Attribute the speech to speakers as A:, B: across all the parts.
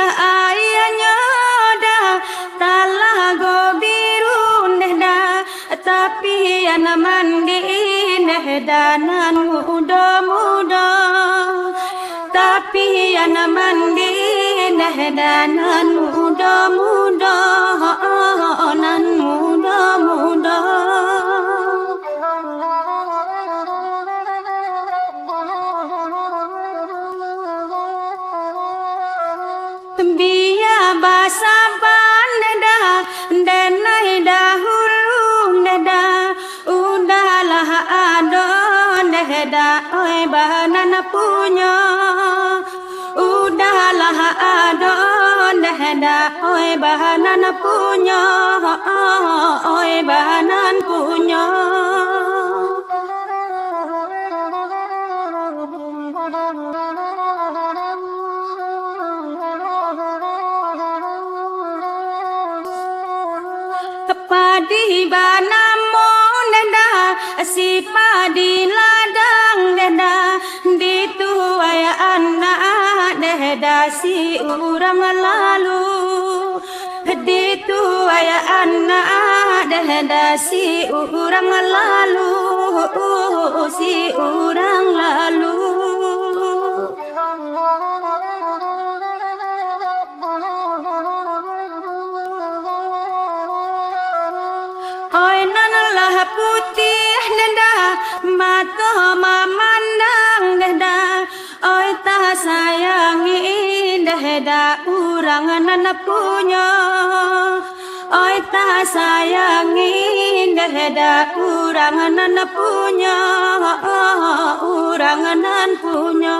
A: ayahnya dah talago biru dah tapi anak mandi danan muda-muda tapi anak mandi danan muda-muda nan muda-muda biya basaban dah denai dahulu dah udahlah adon dah oi bahanan punya udahlah adon dah oi bahanan punya oi bahanan punya padi banamon dah si padi ladang dah dituai anak dah si urang lalu dituai anak dah si urang lalu si urang lalu putih dah mata memandang dah oi tak sayangi dah urang nan punya oi tak sayangi dah urang nan punya urang nan punya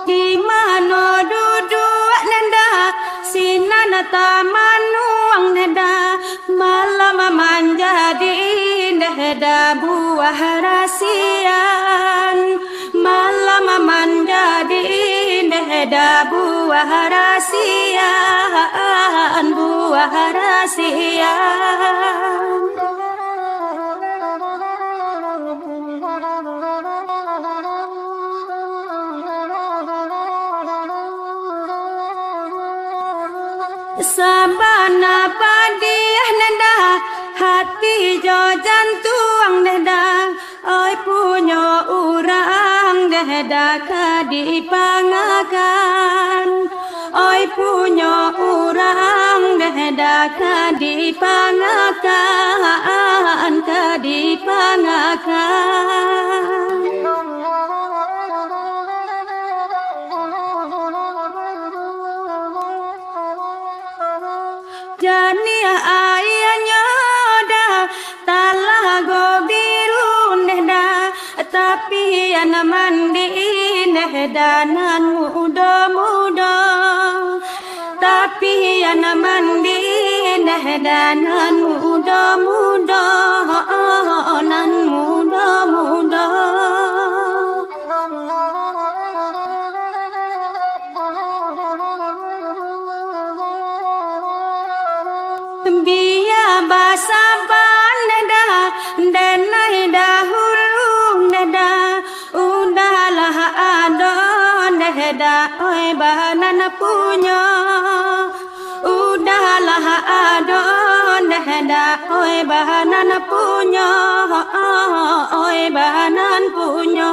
A: di mana duduk nanda sinan tamanuang nanda malam menjadi nanda buah rasian malam menjadi nanda buah rasian buah rasian sabana padi nanda hati jo jantung nanda oi punya urang nanda kadipangakan oi punya urang nanda kadipangakan kadipangakan jani ayahnya dah talago biru dah tapi anak mandi danan muda-muda tapi anak mandi danan muda-muda nan muda-muda biya basaban dah denai dahulu dah udahlah adon dah oi bahanan punya udahlah adon dah oi bahanan punya oi bahanan punya